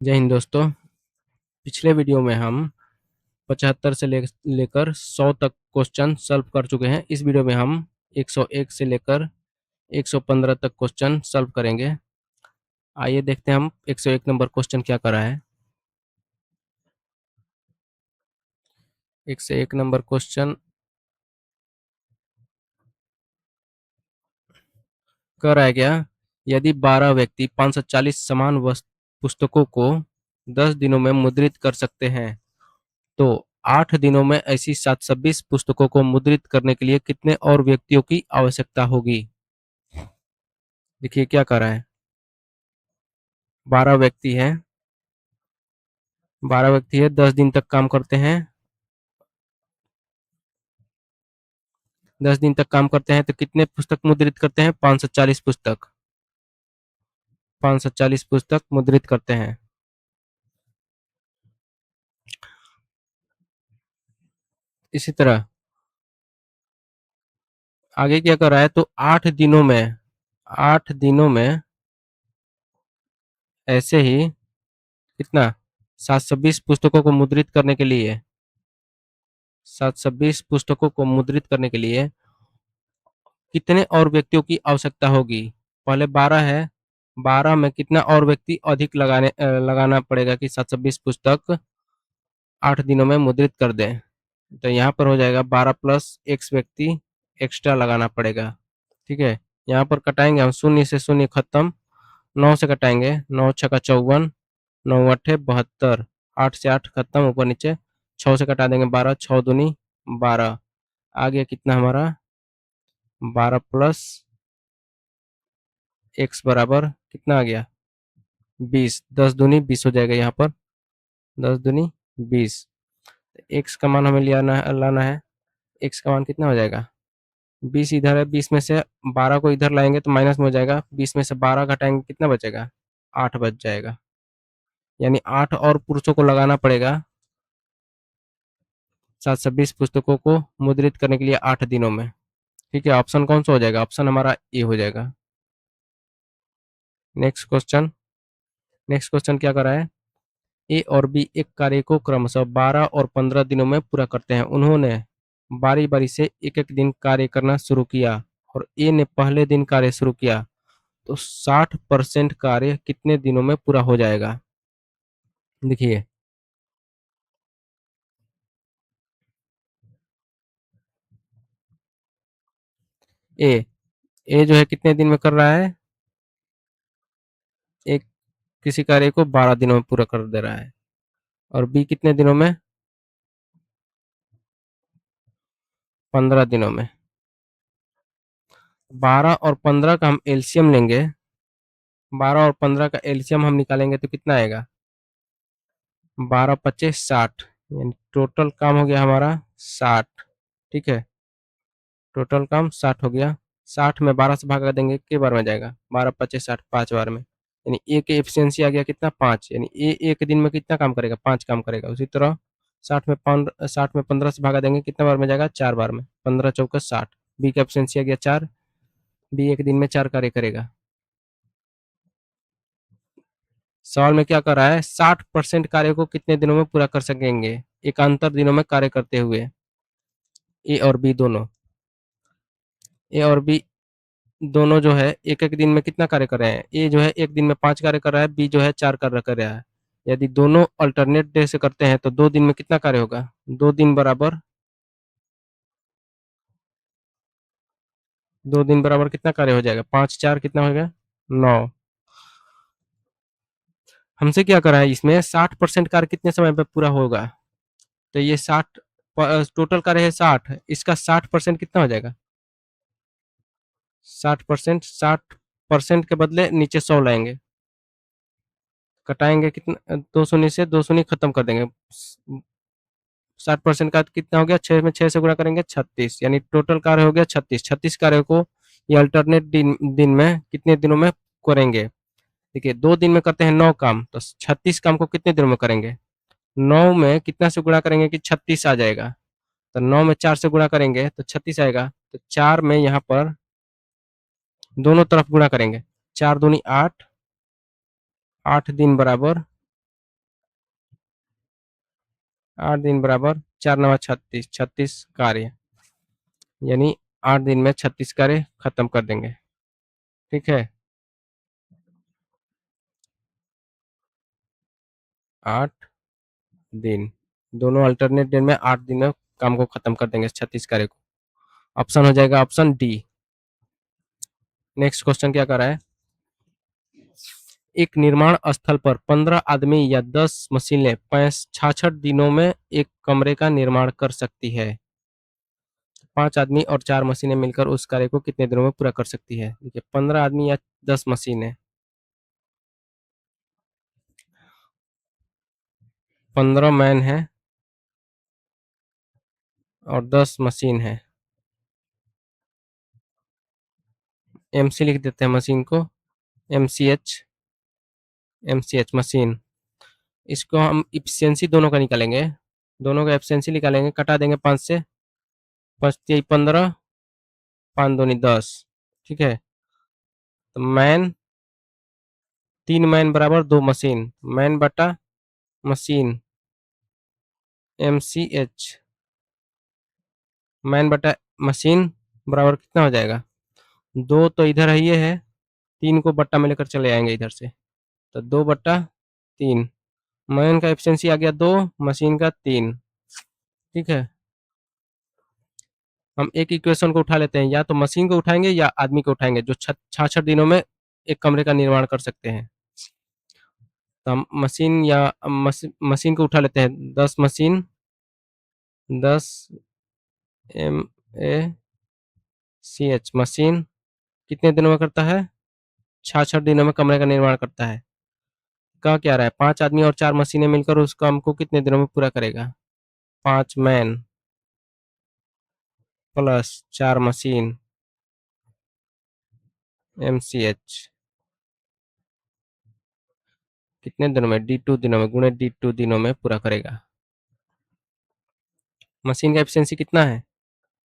जय हिंद दोस्तों। पिछले वीडियो में हम 75 से लेकर 100 तक क्वेश्चन सॉल्व कर चुके हैं। इस वीडियो में हम 101 से लेकर 115 तक क्वेश्चन सॉल्व करेंगे। आइए देखते हैं हम 101 नंबर क्वेश्चन क्या कर रहा है। 101 नंबर क्वेश्चन कर रहा है क्या, यदि 12 व्यक्ति 540 समान पुस्तकों को 10 दिनों में मुद्रित कर सकते हैं तो 8 दिनों में ऐसी 720 पुस्तकों को मुद्रित करने के लिए कितने और व्यक्तियों की आवश्यकता होगी। देखिए क्या कर रहा है। 12 व्यक्ति हैं, 12 व्यक्ति है, 10 दिन तक काम करते हैं। 10 दिन तक काम करते हैं तो कितने पुस्तक मुद्रित करते हैं? 540 पुस्तक। 540 पुस्तक मुद्रित करते हैं। इसी तरह आगे क्या कर रहा है, तो 8 दिनों में 8 दिनों में ऐसे ही कितना 720 पुस्तकों को मुद्रित करने के लिए 720 पुस्तकों को मुद्रित करने के लिए कितने और व्यक्तियों की आवश्यकता होगी। पहले 12 है, 12 में कितना और व्यक्ति अधिक लगाना पड़ेगा कि 720 पुस्तक 8 दिनों में मुद्रित कर दें। तो यहाँ पर हो जाएगा 12 प्लस एक्स व्यक्ति एक्स्ट्रा लगाना पड़ेगा। ठीक है, यहाँ पर कटाएंगे हम, शून्य से शून्य खत्म, 9 से कटाएंगे, 9 छक्का 54, 9 अट्ठे 72, 8 से 8 खत्म, ऊपर नीचे 6 से कटा देंगे 12, 6 दूनी 12, आ गया कितना हमारा 12 प्लस एक्स बराबर कितना आ गया 20, 10 दूनी 20 हो जाएगा। यहाँ पर 10 दूनी 20, एक्स का मान हमें लाना है। एक्स का मान कितना हो जाएगा 20 इधर है, 20 में से 12 को इधर लाएंगे तो माइनस में हो जाएगा, 20 में से 12 घटाएंगे कितना बचेगा 8 बच जाएगा। यानी 8 और पुरुषों को लगाना पड़ेगा 720 पुस्तकों को मुद्रित करने के लिए 8 दिनों में। ठीक है, ऑप्शन कौन सा हो जाएगा, ऑप्शन हमारा ए हो जाएगा। Next question. नेक्स्ट क्वेश्चन क्या कर रहा है, ए और बी एक कार्य को क्रमशः 12 और 15 दिनों में पूरा करते हैं। उन्होंने बारी बारी से एक एक दिन कार्य करना शुरू किया और ए ने पहले दिन कार्य शुरू किया तो 60% कार्य कितने दिनों में पूरा हो जाएगा। देखिए ए ए जो है कितने दिन में कर रहा है, एक किसी कार्य को 12 दिनों में पूरा कर दे रहा है, और बी कितने दिनों में 15 दिनों में। 12 और 15 का हम एलसीएम लेंगे, 12 और 15 का एलसीएम हम निकालेंगे तो कितना आएगा 12 पच्चीस 60, यानी टोटल काम हो गया हमारा 60। ठीक है, टोटल काम 60 हो गया। 60 में 12 से भागा देंगे कितने बार में जाएगा 12 पच्चीस 60 5 बार में, यानी ए की एफिशिएंसी आ गया कितना 5, यानी ए एक दिन में कितना काम करेगा 5 काम करेगा। उसी तरह 60 में 15 से भागा देंगे कितना बार में जाएगा 4 बार में, 15 चौका 60, बी का एफिशिएंसी आ गया 4, बी एक दिन में 4 कार्य करेगा। सवाल में क्या कर रहा है, 60% कार्य को कितने दिनों में पूरा कर सकेंगे एकांतर दिनों में कार्य करते हुए। ए और बी दोनों, ए और बी दोनों जो है एक एक दिन में कितना कार्य कर रहे हैं, ए जो है एक दिन में 5 कार्य कर रहा है, बी जो है 4 कार्य कर रहा है। यदि दोनों अल्टरनेट डे से करते हैं तो 2 दिन में कितना कार्य होगा, 2 दिन बराबर 2 दिन बराबर कितना कार्य हो जाएगा 5 4 कितना हो गया 9। हमसे क्या करा है, इसमें 60% कार्य कितने समय पे पूरा होगा, तो ये 60 टोटल कार्य है 60, इसका 60% कितना हो जाएगा 60%, 60% के बदले नीचे 100 लाएंगे, कटाएंगे कितना, दो शून्य से दो शून्य खत्म कर देंगे। 60% का कितना हो गया, 6 में 6 से गुणा करेंगे 36, यानी टोटल कार्य हो गया 36। 36 कार्य को ये अल्टरनेट दिन में कितने दिनों में करेंगे। देखिए 2 दिन में करते हैं 9 काम, तो 36 काम को कितने दिनों में करेंगे, 9 में कितना से गुणा करेंगे कि 36 आ जाएगा, तो 9 में 4 से गुणा करेंगे तो 36 आएगा, तो 4 में यहाँ पर दोनों तरफ गुणा करेंगे, 4 दूनी 8, 8 दिन बराबर 8 दिन बराबर 4 नवा 36, 36 कार्य, यानी 8 दिन में 36 कार्य खत्म कर देंगे। ठीक है, 8 दिन, दोनों अल्टरनेट दिन में 8 दिन में काम को खत्म कर देंगे 36 कार्य को। ऑप्शन हो जाएगा ऑप्शन डी। नेक्स्ट क्वेश्चन क्या कर रहा है, एक निर्माण स्थल पर 15 आदमी या 10 मशीनें 66 दिनों में एक कमरे का निर्माण कर सकती है। 5 आदमी और 4 मशीनें मिलकर उस कार्य को कितने दिनों में पूरा कर सकती है। देखिए 15 आदमी या 10 मशीनें, 15 मैन है और 10 मशीन है। एमसी लिख देते हैं मशीन को, एमसीएच, एमसीएच मशीन। इसको हम इफिशियंसी दोनों का निकालेंगे, दोनों का एफिशिएंसी निकालेंगे, कटा देंगे 5 से, 5 तिहाई 15, 5 दूनी 10। ठीक है, तो मैन, 3 मैन बराबर 2 मशीन, मैन बटा मशीन, एमसीएच, मैन बटा मशीन बराबर कितना हो जाएगा, 2 तो इधर है, ये है, 3 को बट्टा में लेकर चले आएंगे इधर से, तो 2 बट्टा 3। मैन का एफिशिएंसी आ गया 2, मशीन का 3। ठीक है, हम एक इक्वेशन को उठा लेते हैं, या तो मशीन को उठाएंगे या आदमी को उठाएंगे जो 66 दिनों में एक कमरे का निर्माण कर सकते हैं। तो हम मशीन या मशीन को उठा लेते हैं, 10 machine, 10 M A C H machine कितने दिनों में करता है, 66 दिनों में कमरे का निर्माण करता है। कहा क्या रहा है, 5 आदमी और 4 मशीनें मिलकर उस काम को कितने दिनों में पूरा करेगा। 5 मैन प्लस 4 मशीन, एमसीएच कितने दिनों में, D2 दिनों में, गुणे D2 दिनों में पूरा करेगा। मशीन का एफिशिएंसी कितना है,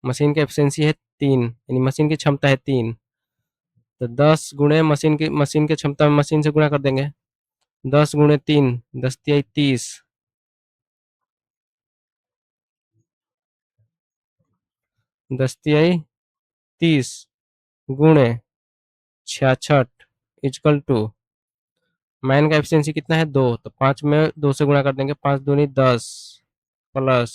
मशीन की एफिशिएंसी है 3, यानी मशीन की क्षमता है 3, तो 10 गुणे मशीन की क्षमता में मशीन से गुणा कर देंगे, 10 गुणे 3, 10 तिहाई 30, 10 तिहाई 30 गुणे 66 इजकल टू, मैन का एफिशिएंसी कितना है 2, तो 5 में 2 से गुणा कर देंगे, 5 दूनी 10 प्लस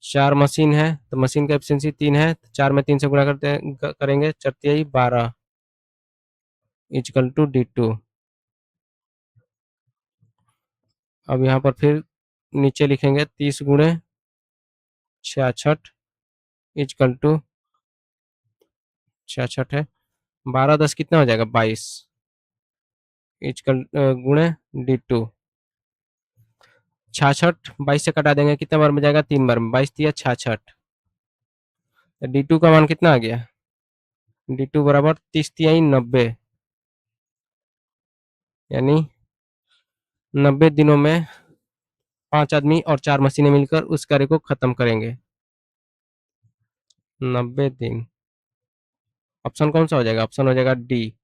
4 मशीन है, तो मशीन का एफिशिएंसी 3 है, तो 4 में 3 से गुणा करते करेंगे, 4 तिहाई 12 इजकल टू D2। अब यहाँ पर फिर नीचे लिखेंगे 30 गुणे 66 इजकल टू 66 है, 12 10 कितना हो जाएगा 22 इजकल गुणे D2। 66 22 से कटा देंगे, कितने बार में जाएगा, 3 बार में, 22 तिया 66, तो D2 का मान कितना आ गया, D2 बराबर 30 तिहाई 90, यानी 90 दिनों में 5 आदमी और 4 मशीनें मिलकर उस कार्य को खत्म करेंगे। 90 दिन, ऑप्शन कौन सा हो जाएगा, ऑप्शन हो जाएगा डी।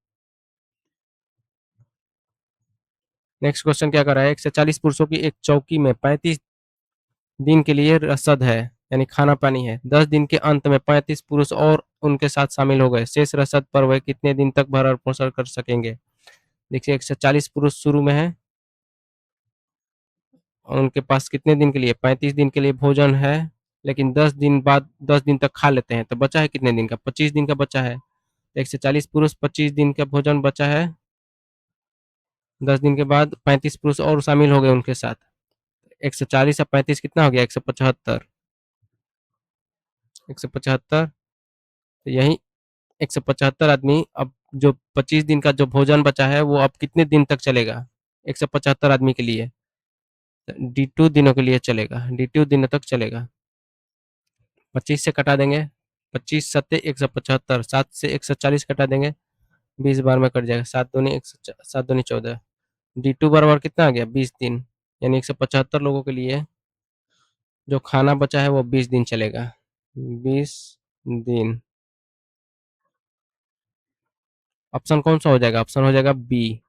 नेक्स्ट क्वेश्चन क्या कर रहा है, 140 पुरुषों की एक चौकी में 35 दिन के लिए रसद है, यानी खाना पानी है। 10 दिन के अंत में 35 पुरुष और उनके साथ शामिल हो गए, शेष रसद पर वह कितने दिन तक भरण पोषण कर सकेंगे। देखिए 140 पुरुष शुरू में है और उनके पास कितने दिन के लिए, 35 दिन के लिए भोजन है, लेकिन 10 दिन बाद 10 दिन तक खा लेते हैं, तो बचा है कितने दिन का, 25 दिन का बचा है। 140 पुरुष 25 दिन का भोजन बचा है, 10 दिन के बाद 35 पुरुष और शामिल हो गए उनके साथ, 140 और 35 कितना हो गया, 175, 175, तो यही 175 आदमी, अब जो 25 दिन का जो भोजन बचा है वो अब कितने दिन तक चलेगा, 175 आदमी के लिए, D2 दिनों के लिए चलेगा, D2 दिनों तक चलेगा। 25 से कटा देंगे, 25 सत्ते 175, 7 से 140 कटा देंगे, 20 बार में कट जाएगा, 7 दूनी 7 दूनी 14, D2 बराबर कितना आ गया, 20 दिन, यानी 175 लोगों के लिए जो खाना बचा है वो 20 दिन चलेगा, 20 दिन। ऑप्शन कौन सा हो जाएगा, ऑप्शन हो जाएगा बी।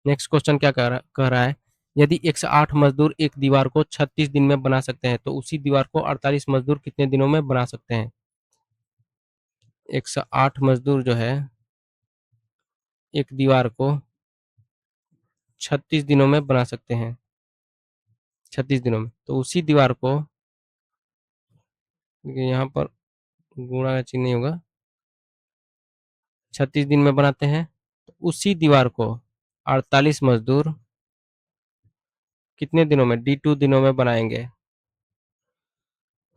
नेक्स्ट क्वेश्चन क्या कह रहा है, यदि 108 मजदूर एक दीवार को 36 दिन में बना सकते हैं तो उसी दीवार को 48 मजदूर कितने दिनों में बना सकते हैं? 108 मजदूर जो है एक दीवार को 36 दिनों में बना सकते हैं, 36 दिनों में, तो उसी दीवार को, देखिए यहाँ पर गुणा का चिन्ह नहीं होगा, 36 दिन में बनाते हैं, तो उसी दीवार को 48 मजदूर कितने दिनों में, D2 दिनों में बनाएंगे।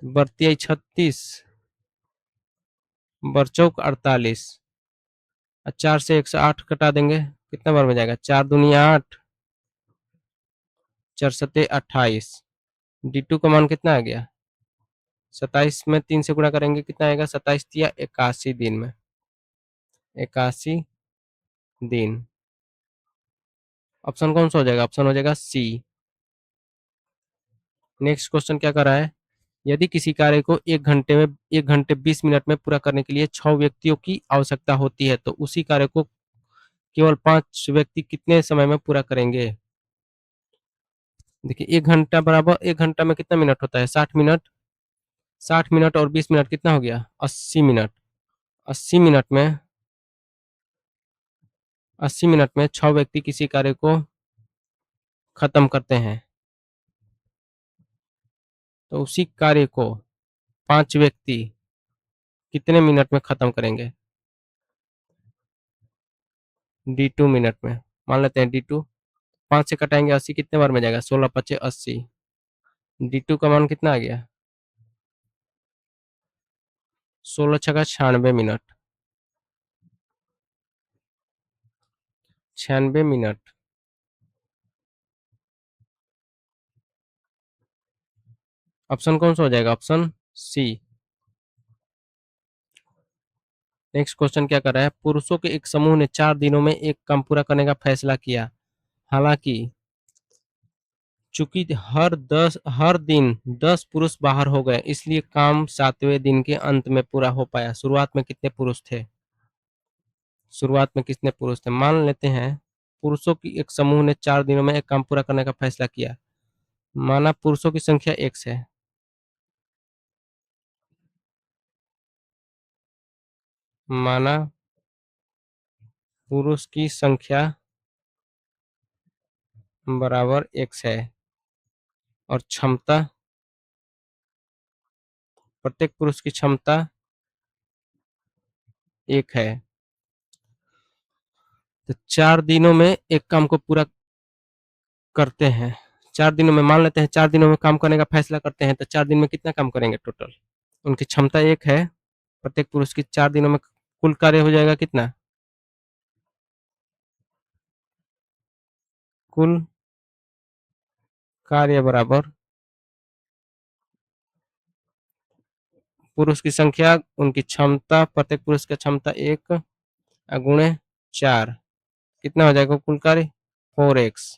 बढ़ती आई 36, बरचौक 48, और 4 से 108 कटा देंगे, कितना बार में जाएगा, 4 दूनी 8, 4 सत्ते 28, D2 का मान कितना आ गया, 27 में 3 से गुणा करेंगे, कितना आएगा, 27 या 81 दिन में, 81 दिन। ऑप्शन कौन सा हो जाएगा, ऑप्शन हो जाएगा सी। नेक्स्ट क्वेश्चन क्या कर रहा है, यदि किसी कार्य को 1 घंटे 20 मिनट में पूरा करने के लिए 6 व्यक्तियों की आवश्यकता होती है तो उसी कार्य को केवल 5 व्यक्ति कितने समय में पूरा करेंगे। देखिए 1 घंटा बराबर, 1 घंटा में कितना मिनट होता है, 60 मिनट, 60 मिनट और 20 मिनट कितना हो गया, 80 मिनट। 80 मिनट में, 80 मिनट में 6 व्यक्ति किसी कार्य को खत्म करते हैं तो उसी कार्य को 5 व्यक्ति कितने मिनट में खत्म करेंगे, D2 मिनट में। मान लेते हैं D2, 5 से कटाएंगे 80, कितने बार में जाएगा, 16 पचे 80, D2 का मान कितना आ गया, 16 छका 96 मिनट, 96 मिनट। ऑप्शन कौन सा हो जाएगा, ऑप्शन सी। नेक्स्ट क्वेश्चन क्या कर रहा है, पुरुषों के एक समूह ने 4 दिनों में एक काम पूरा करने का फैसला किया, हालांकि चूंकि हर दिन 10 पुरुष बाहर हो गए इसलिए काम 7वें दिन के अंत में पूरा हो पाया। शुरुआत में कितने पुरुष थे, शुरुआत में कितने पुरुष थे, मान लेते हैं पुरुषों की एक समूह ने 4 दिनों में एक काम पूरा करने का फैसला किया, माना पुरुषों की संख्या X है, माना पुरुष की संख्या बराबर X है और क्षमता, प्रत्येक पुरुष की क्षमता 1 है, तो 4 दिनों में एक काम को पूरा करते हैं। 4 दिनों में, मान लेते हैं 4 दिनों में काम करने का फैसला करते हैं तो 4 दिन में कितना काम करेंगे टोटल, उनकी क्षमता 1 है, प्रत्येक पुरुष की 4 दिनों में कुल कार्य हो जाएगा कितना, कुल कार्य बराबर पुरुष की संख्या, उनकी क्षमता, प्रत्येक पुरुष की क्षमता 1 गुणे 4, कितना हो जाएगा कुल कार्य, 4x,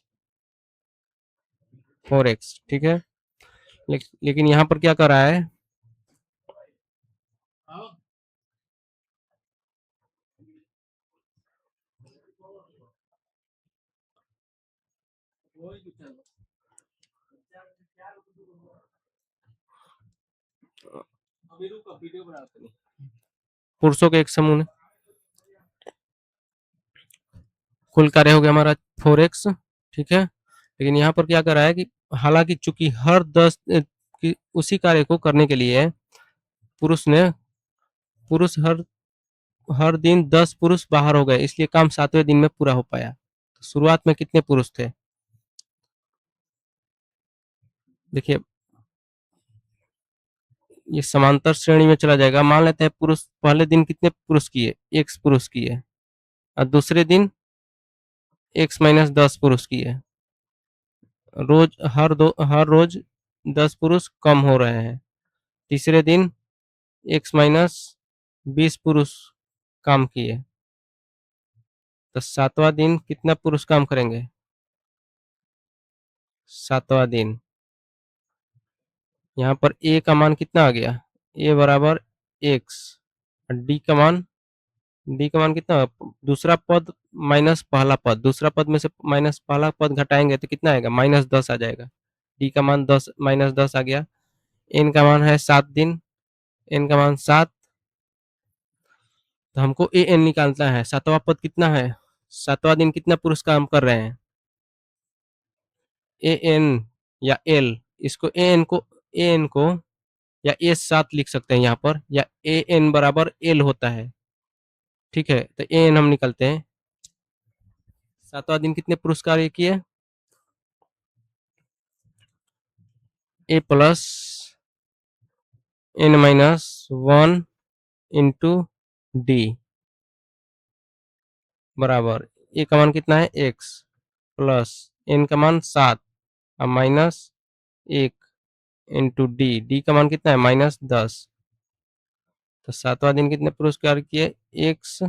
4x, ठीक है। लेकिन यहाँ पर क्या कर रहा है, पुरुषों के एक समूह ने, कुल कार्य हो गया हमारा 4x, ठीक है। लेकिन यहाँ पर क्या कर रहा है कि हालांकि चूंकि हर 10 उसी कार्य को करने के लिए पुरुष ने पुरुष हर हर दिन 10 पुरुष बाहर हो गए इसलिए काम 7वें दिन में पूरा हो पाया। तो शुरुआत में कितने पुरुष थे, देखिए ये समांतर श्रेणी में चला जाएगा, मान लेते हैं पुरुष पहले दिन कितने पुरुष किए, X पुरुष किए, और दूसरे दिन X-10 पुरुष किए, रोज हर रोज 10 पुरुष कम हो रहे हैं, तीसरे दिन X-20 पुरुष काम किए, तो 7वां दिन कितना पुरुष काम करेंगे, 7वां दिन, यहाँ पर A का मान कितना आ गया, A बराबर X, और D का मान डी का मान कितना, दूसरा पद माइनस पहला पद, दूसरा पद में से माइनस पहला पद घटाएंगे तो कितना आएगा, -10 आ जाएगा। डी का मान 10 -10 आ गया। एन का मान है 7 दिन, एन का मान 7, तो हमको ए एन निकालना है। सातवां पद कितना है, सातवां दिन कितना पुरुष काम कर रहे हैं, ए एन या एल, इसको ए एन को या एस 7 लिख सकते हैं यहाँ पर, या ए एन बराबर एल होता है। ठीक है, तो ए एन हम निकलते हैं। सातवां दिन कितने पुरस्कार ये किए, A plus N minus 1 into D बराबर, ए का मान कितना है एक्स, प्लस एन का मान 7 और माइनस 1 इंटू डी, डी का मान कितना है -10। तो सातवां दिन कितने पुरस्कार किए, एक्स,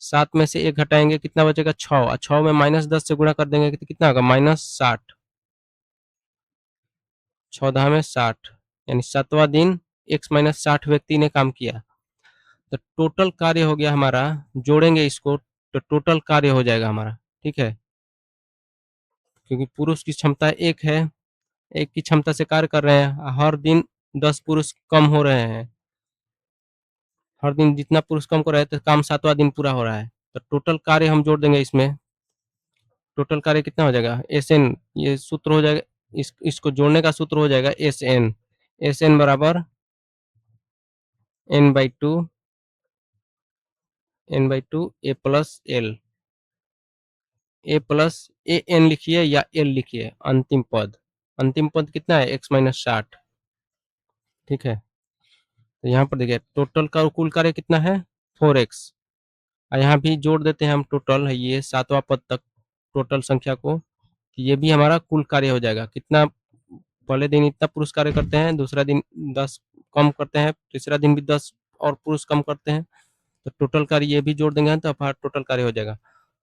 7 में से 1 घटाएंगे कितना बचेगा 6, और 6 में -10 से गुणा कर देंगे तो कितना होगा -60, 14 में 60, यानी सातवां दिन x-60 व्यक्ति ने काम किया। तो टोटल कार्य हो गया हमारा, जोड़ेंगे इसको तो टोटल कार्य हो जाएगा हमारा। ठीक है, क्योंकि पुरुष की क्षमता एक है, एक की क्षमता से कार्य कर रहे हैं, हर दिन 10 पुरुष कम हो रहे हैं, हर दिन जितना पुरुष कम कर रहे हैं तो काम सातवां दिन पूरा हो रहा है। तो टोटल कार्य हम जोड़ देंगे इसमें, टोटल कार्य कितना हो जाएगा एस एन, ये सूत्र हो जाएगा, इसको जोड़ने का सूत्र हो जाएगा एस एन, एस एन बराबर n/2, n/2 A plus L, A plus A N लिखिए या एल लिखिए, अंतिम पद, अंतिम पद कितना है x-60। ठीक है, तो यहाँ पर देखिए टोटल का कुल कार्य कितना है 4x, और यहाँ भी जोड़ देते हैं हम टोटल है ये सातवां पद तक टोटल संख्या को, तो ये भी हमारा कुल कार्य हो जाएगा कितना, पहले दिन इतना पुरुष कार्य करते हैं, दूसरा दिन 10 कम करते हैं, तीसरा दिन भी 10 और पुरुष कम करते हैं, तो टोटल कार्य ये भी जोड़ देंगे तो हमारा टोटल कार्य हो जाएगा।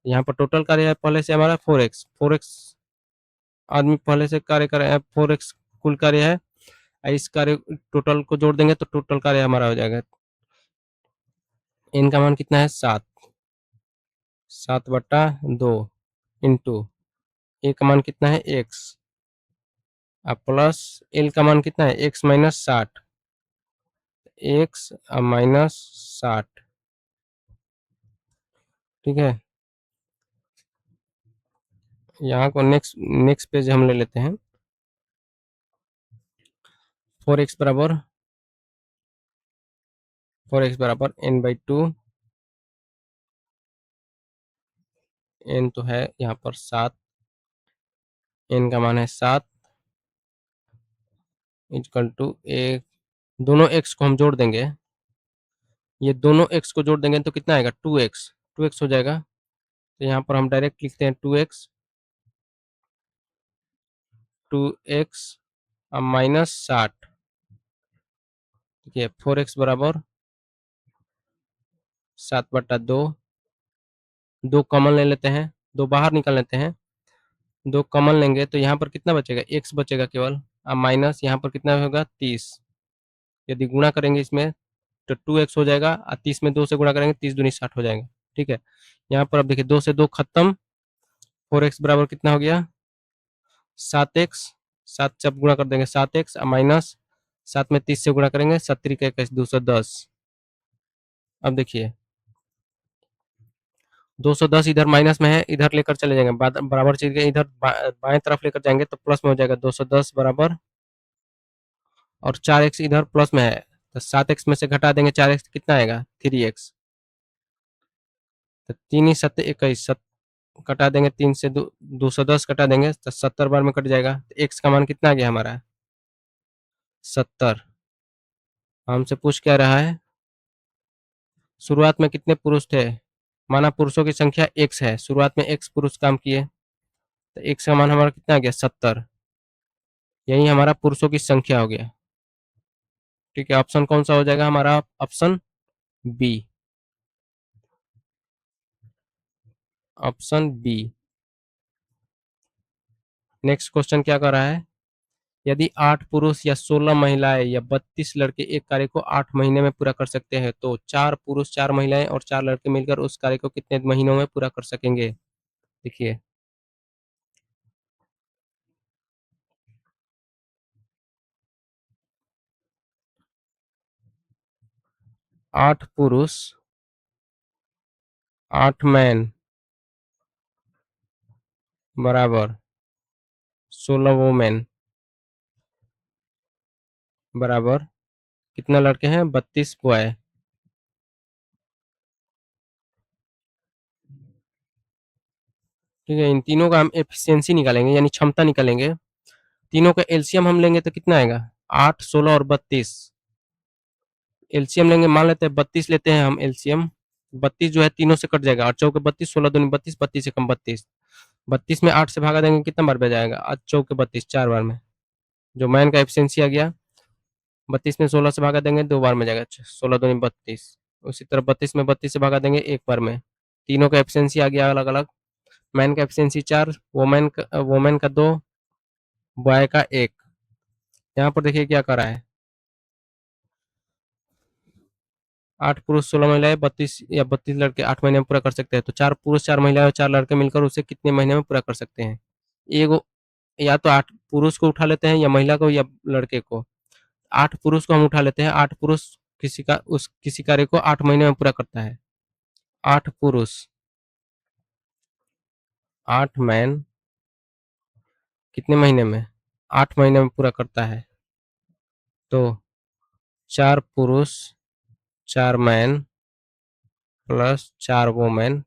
यहाँ पर टोटल कार्य है पहले से हमारा 4x, 4x आदमी पहले से कार्य कर रहे हैं, 4x कुल कार्य है, इस कार्य टोटल को जोड़ देंगे तो टोटल कार्य हमारा हो जाएगा। एन का मान कितना है 7, 7/2 इंटू ए का मान कितना है x, अब प्लस एल का मान कितना है x-60, x-60। ठीक है, यहाँ को नेक्स्ट नेक्स्ट पेज हम ले लेते हैं। 4x बराबर, 4x बराबर n/2, n तो है यहाँ पर 7, n का मान है 7 इक्वल टू एक, दोनों x को हम जोड़ देंगे, ये दोनों x को जोड़ देंगे तो कितना आएगा 2x, 2x हो जाएगा। तो यहाँ पर हम डायरेक्ट लिखते हैं 2x, 2x -60। ठीक है, 4x बराबर 7/2, 2 कॉमन ले लेते हैं, 2 बाहर निकाल लेते हैं, 2 कॉमन लेंगे तो यहाँ पर कितना बचेगा x बचेगा केवल, अब माइनस यहाँ पर कितना होगा 30, यदि गुणा करेंगे इसमें तो 2x हो जाएगा, और 30 में 2 से गुणा करेंगे 30 दूनी 60 हो जाएगा। ठीक है, यहाँ पर अब देखिए 2 से 2 खत्म, 4x बराबर कितना हो गया 7x, 7 से अब गुणा कर देंगे 7x माइनस 7 में 30 से गुणा करेंगे 7×1 = 210। अब देखिए 210 इधर माइनस में है, इधर लेकर चले जाएंगे, बराबर चीज के इधर बाएं तरफ लेकर जाएंगे तो प्लस में हो जाएगा 210 बराबर, और 4x इधर प्लस में है तो 7x में से घटा देंगे 4x कितना आएगा 3x, तो 3×7 = 21, कटा देंगे 3 से 210 कटा देंगे तो 70 बार में कट जाएगा, तो x का मान कितना आ गया हमारा 70। हमसे पूछ क्या रहा है, शुरुआत में कितने पुरुष थे, माना पुरुषों की संख्या x है, शुरुआत में x पुरुष काम किए, तो x का मान हमारा कितना आ गया 70, यही हमारा पुरुषों की संख्या हो गया। ठीक है, ऑप्शन कौन सा हो जाएगा हमारा, option B, option B. Next question क्या कर रहा है, यदि 8 पुरुष या 16 महिलाएं या 32 लड़के एक कार्य को 8 महीने में पूरा कर सकते हैं, तो 4 पुरुष, 4 महिलाएं और 4 लड़के मिलकर उस कार्य को कितने महीनों में पूरा कर सकेंगे? देखिए, 8 पुरुष, 8 मैन बराबर 16 वोमेन बराबर कितना लड़के हैं? 32 बॉय। ठीक है, इन तीनों का हम एफिशिएंसी निकालेंगे, यानी क्षमता निकालेंगे। तीनों का एलसीएम हम लेंगे तो कितना आएगा? 8, 16 और 32। एलसीएम लेंगे, मान लेते हैं 32 लेते हैं हम एलसीएम। 32 जो है तीनों से कट जाएगा, 8 चौके 32, 16 दूनी 32, 32 से कम 32। 32 में 8 से भागा देंगे, कितना बार बच जाएगा? 8 चौके 32, 4 बार में। जो मैन का एफिशिएंसी आ गया, 32 में 16 से भागा देंगे, 2 बार में जाएगा, 16 दूनी 32। उसी तरह 32 में 32 से भागा देंगे, 1 बार में। तीनों का एफिशिएंसी आ गया अलग अलग। मैन का एफिशिएंसी 4, वोमेन का 2, बॉय का 1। यहाँ पर देखिए क्या करा है, 8 पुरुष 16 महिलाएं 32 या 32 लड़के 8 महीने में पूरा कर सकते हैं, तो 4 पुरुष 4 महिलाएं और 4 लड़के मिलकर उसे कितने महीने में पूरा कर सकते हैं? एगो, या तो 8 पुरुष को उठा लेते हैं या महिला को या लड़के को। 8 पुरुष को हम उठा लेते हैं, 8 पुरुष किसी कार्य को 8 महीने में पूरा करता है। 8 पुरुष, 8 मैन कितने महीने में? 8 महीने में पूरा करता है। तो 4 पुरुष, 4 man plus 4 women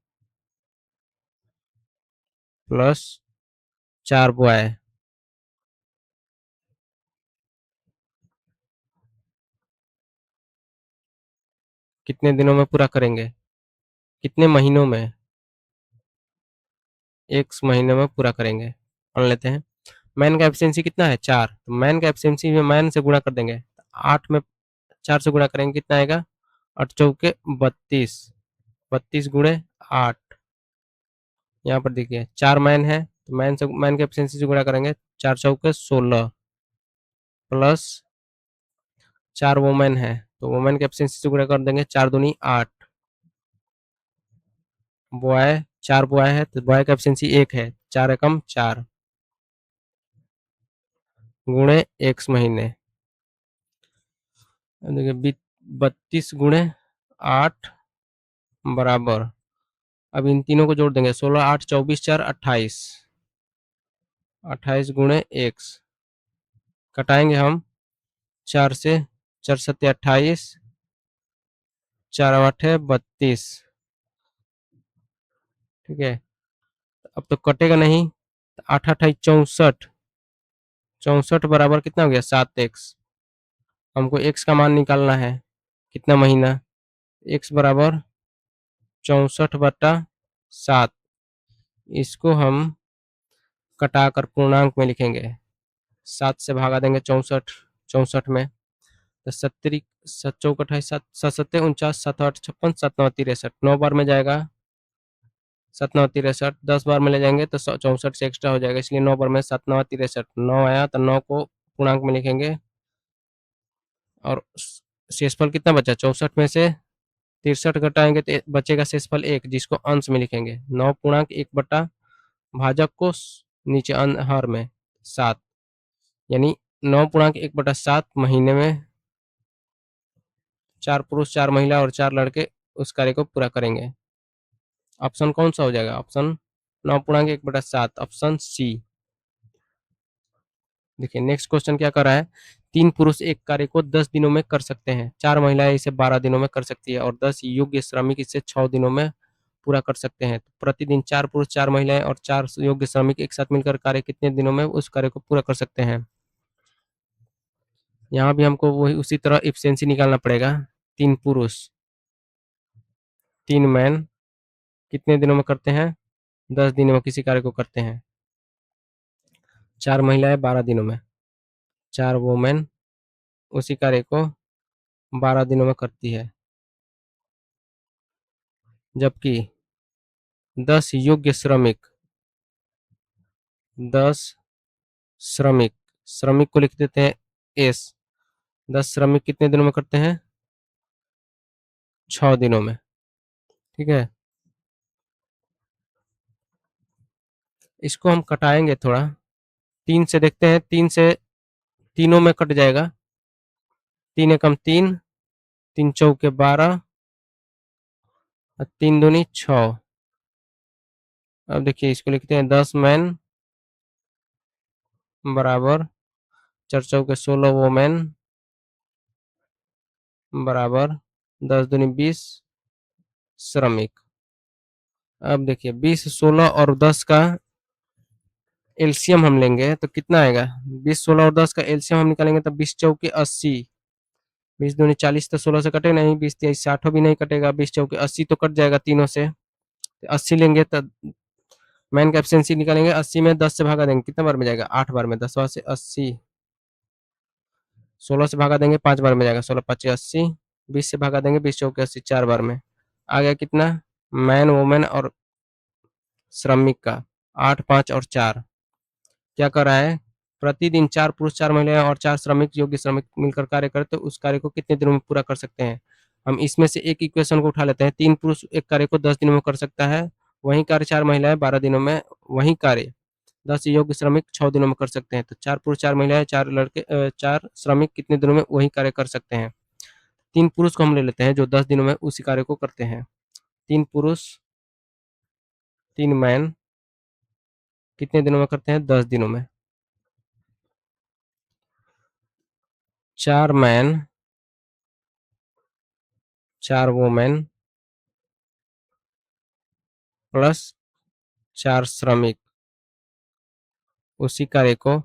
plus 4 boy कितने दिनों में पूरा करेंगे? कितने महीनों में? एक महीने में पूरा करेंगे, मान लेते हैं। मैन का एफिशिएंसी कितना है? 4। तो मैन का एफिशिएंसी में मैन से गुणा कर देंगे, 8 में 4 से गुणा करेंगे, कितना आएगा? 8 चौके 32, 32 गुणे 8। यहाँ पर देखिए 4 मैन है, तो मैन के एफिशिएंसी से गुणा करेंगे, 4 चौके 16 प्लस 4 वोमेन है, तो वोमेन के एफिशिएंसी से गुणा कर देंगे, 4 दूनी 8। बॉय 4 बॉय है, तो बॉय का एफिशिएंसी 1 है, 4 एकम 4 गुणे एक्स महीने। देखिए 32 गुणे 8 बराबर, अब इन तीनों को जोड़ देंगे, 16, 8, 24, 4, 28। 28 गुणे एक्स, कटाएंगे हम 4 से, 4 सत्ते 28, 4 आठे 32। ठीक है, अब तो कटेगा नहीं, 8 अट्ठाईस 64, 64 बराबर कितना हो गया? 7 एक्स। हमको एक्स का मान निकालना है, कितना महीना? एक्स बराबर 64/7। इसको हम कटा कर पूर्णांक में लिखेंगे, 7 से भागा देंगे 64, 64 में, तो 70, 7 चौक 28, 7 7 सत्ते 49, 7 8 56, 7 9 63, 9 बार में जाएगा, 7 9 63, 10 बार में ले जाएंगे तो 64 से एक्स्ट्रा हो जाएगा, इसलिए 9 बार में 7 9 63, 9 आया, तो 9 को पूर्णांक में लिखेंगे। और शेषफल कितना बचा? 64 में से 63 घटाएंगे तो बचेगा शेषफल 1, जिसको अंश में लिखेंगे, 9 पूर्णांक 1 बटा भाजक को नीचे हर में 7, यानी 9 पूर्णांक 1/7 महीने में 4 पुरुष 4 महिला और 4 लड़के उस कार्य को पूरा करेंगे। ऑप्शन कौन सा हो जाएगा? ऑप्शन 9 पूर्णांक 1/7, ऑप्शन सी। देखिए नेक्स्ट क्वेश्चन क्या कर रहा है, 3 पुरुष एक कार्य को 10 दिनों में कर सकते हैं, 4 महिलाएं इसे 12 दिनों में कर सकती है और 10 योग्य श्रमिक इसे 6 दिनों में पूरा कर सकते हैं। तो प्रतिदिन 4 पुरुष 4 महिलाएं और 4 योग्य श्रमिक एक साथ मिलकर कार्य कितने दिनों में उस कार्य को पूरा कर सकते हैं? यहाँ भी हमको वही उसी तरह इफिशियंसी निकालना पड़ेगा। 3 पुरुष 3 मैन कितने दिनों में करते हैं? 10 दिनों में किसी कार्य को करते हैं। 4 महिलाएं 12 दिनों में, 4 वोमेन उसी कार्य को 12 दिनों में करती है, जबकि 10 योग्य श्रमिक 10 श्रमिक श्रमिक को लिख देते हैं एस। 10 श्रमिक कितने दिनों में करते हैं? 6 दिनों में। ठीक है, इसको हम कटाएंगे थोड़ा। 3 से देखते हैं, 3 से तीनों में कट जाएगा। 3 एकम 3, 3 चौके 12 और 3 दूनी 6। अब देखिए इसको लिखते हैं 10 मैन बराबर 4 चौके 16 वोमेन बराबर 10 दूनी 20 श्रमिक। अब देखिए 20, 16 और 10 का एलसीएम हम लेंगे तो कितना आएगा? 20, 16 और 10 का एलसीएम हम निकालेंगे तो 20 चौके 80, 20 दूनी 40 तो 16 से कटे नहीं, 20 23 60 भी नहीं कटेगा, 20 चौके 80 तो कट जाएगा तीनों से। 80 लेंगे तो मैन का एफिशिएंसी निकालेंगे, 80 में 10 से भागा देंगे, कितना बार में जाएगा? 8 बार में। 10 से 80, 16 से भागा देंगे 5 बार में जाएगा, 16 5 80, 20 से भागा देंगे 20 चौके 80, 4 बार में। आ गया कितना? मैन वोमेन और श्रमिक का 8 5 और 4। क्या कर रहा है? प्रतिदिन 4 पुरुष 4 महिलाएं और 4 श्रमिक योग्य श्रमिक मिलकर कार्य करते तो उस कार्य को कितने दिनों में पूरा कर सकते हैं? हम इसमें से एक इक्वेशन को उठा लेते हैं। 3 पुरुष एक कार्य को 10 दिनों में कर सकता है, वही कार्य 4 महिलाएं 12 दिनों में, वही कार्य 10 योग्य श्रमिक 6 दिनों में कर सकते हैं। तो 4 पुरुष 4 महिलाएं 4 लड़के 4 श्रमिक कितने दिनों में वही कार्य कर सकते हैं? 3 पुरुष को हम ले लेते हैं जो 10 दिनों में उसी कार्य को करते हैं। 3 पुरुष 3 मैन कितने दिनों में करते हैं? 10 दिनों में। 4 मैन 4 वोमेन प्लस 4 श्रमिक उसी कार्य को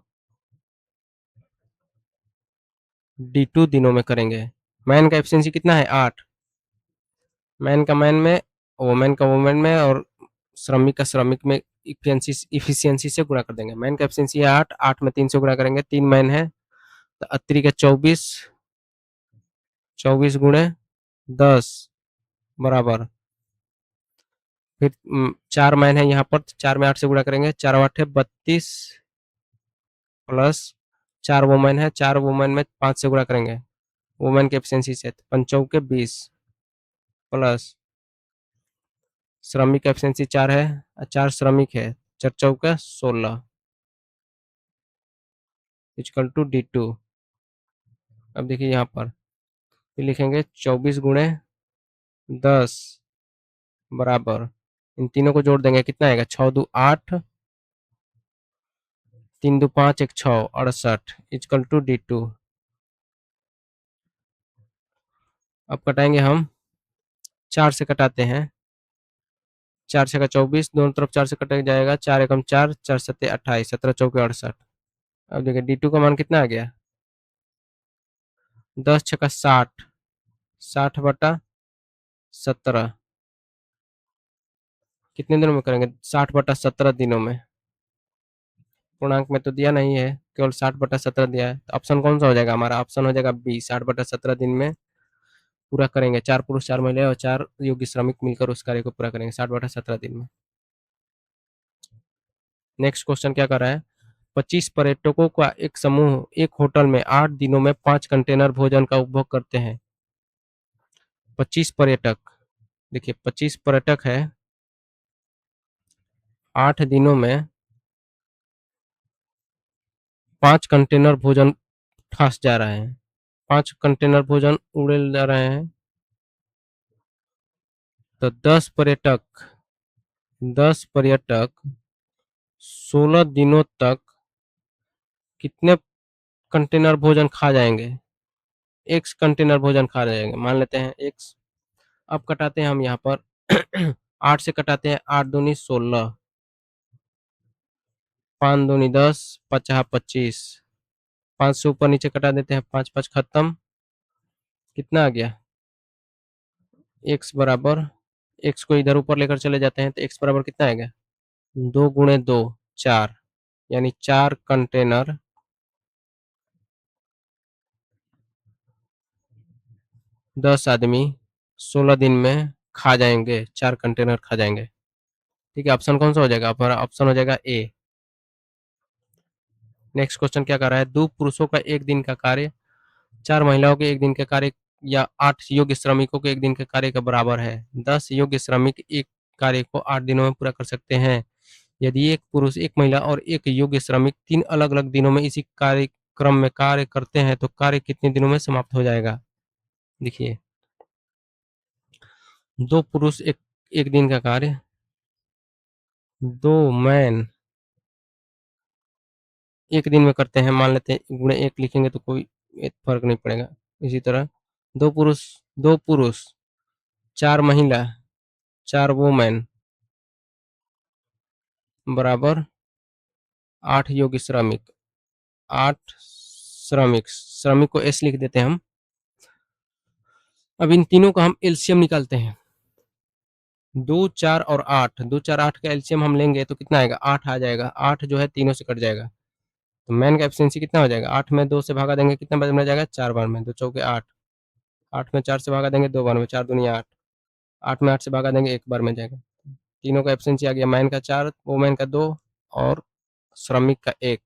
D2 दिनों में करेंगे। मैन का एफिशिएंसी कितना है? 8। मैन का मैन में, वोमेन का वोमेन में और श्रमिक का श्रमिक में इफिशियंसी से गुणा कर देंगे। मैन का एफिशिएंसी है 8, 8 में 3 से गुणा करेंगे, 3 मैन है तो अत्री का 24, 24 गुणे 10 बराबर, फिर 4 मैन है यहाँ पर, 4 में 8 से गुणा करेंगे, 4 8 है 32 प्लस 4 वोमेन है, 4 वोमेन में 5 से गुणा करेंगे वोमेन के एफिशिएंसी से, 5 के 20 प्लस श्रमिक एफिशिएंसी 4 है, 4 श्रमिक है, 4 चौका 16 इक्वल टू D2। अब देखिए यहाँ पर फिर लिखेंगे 24 गुणे 10 बराबर, इन तीनों को जोड़ देंगे, कितना आएगा? 6 2 8, 3 2 5 1 6 68 इक्वल टू D2। अब कटाएंगे हम, 4 से कटाते हैं, 4 छका 24, दोनों तरफ 4 से कट जाएगा, 4 एकम 4, 4 सत्ते 28, 17 चौके 68। अब देखिए D2 का मान कितना आ गया? 10 छका 60, 60 बटा 17 कितने दिनों में करेंगे? 60 बटा 17 दिनों में। पूर्णांक में तो दिया नहीं है, केवल 60 बटा 17 दिया है, तो ऑप्शन कौन सा हो जाएगा हमारा? ऑप्शन हो जाएगा बी, 60 बटा 17 दिन में पूरा करेंगे। 4 पुरुष 4 महिलाएं और 4 योग्य श्रमिक मिलकर उस कार्य को पूरा करेंगे 60 बटा 17 दिन में। नेक्स्ट क्वेश्चन क्या कर रहा है? 25 पर्यटकों का एक समूह एक होटल में 8 दिनों में 5 कंटेनर भोजन का उपभोग करते हैं। 25 पर्यटक, देखिए 25 पर्यटक है, 8 दिनों में 5 कंटेनर भोजन फंस जा रहे हैं, 5 कंटेनर भोजन उड़े जा रहे हैं, तो 10 पर्यटक 16 दिनों तक कितने कंटेनर भोजन खा जाएंगे? एक्स कंटेनर भोजन खा जाएंगे, मान लेते हैं एक्स। अब कटाते हैं हम यहाँ पर 8 से कटाते हैं, 8 दूनी 16, 5 दूनी 10, 5 25, 5 से ऊपर नीचे कटा देते हैं, 5 5 खत्म, कितना आ गया? एक्स बराबर, एक्स को इधर ऊपर लेकर चले जाते हैं तो एक्स बराबर कितना आएगा? 2 गुणे 2 4, यानी 4 कंटेनर 10 आदमी 16 दिन में खा जाएंगे, 4 कंटेनर खा जाएंगे। ठीक है, ऑप्शन कौन सा हो जाएगा? हमारा ऑप्शन हो जाएगा ए। नेक्स्ट क्वेश्चन क्या कर रहा है, 2 पुरुषों का 1 दिन का कार्य 4 महिलाओं के 1 दिन के कार्य या 8 योग्य श्रमिकों के 1 दिन के कार्य के बराबर है। 10 योग्य श्रमिक एक कार्य को 8 दिनों में पूरा कर सकते हैं। यदि एक पुरुष, एक महिला और एक योग्य श्रमिक 3 अलग-अलग दिनों में इसी कार्यक्रम में कार्य करते हैं तो कार्य कितने दिनों में समाप्त हो जाएगा? देखिए, 2 पुरुष एक 1 दिन का कार्य, 2 मैन 1 दिन में करते हैं, मान लेते हैं गुणे 1 लिखेंगे तो कोई फ़र्क नहीं पड़ेगा। इसी तरह 2 पुरुष 4 महिला 4 वूमेन बराबर 8 योग्य श्रमिक, 8 श्रमिक को एस लिख देते हैं हम। अब इन तीनों का हम एलसीएम निकालते हैं। 2, 4 और 8, 2, 4, 8 का एलसीएम हम लेंगे तो कितना आएगा? 8 आ जाएगा। 8 जो है तीनों से कट जाएगा। तो मैन का एफिशिएंसी कितना हो जाएगा? 8 में 2 से भागा देंगे, कितना बार में जाएगा? 4 बार में। 2 चौके 8, 8 में 4 से भागा देंगे 2 बार में, 4 दूनी 8, 8 में 8 से भागा देंगे 1 बार में जाएगा। तीनों का एफिशिएंसी आ गया, मैन का 4, वूमेन का 2 और श्रमिक का 1।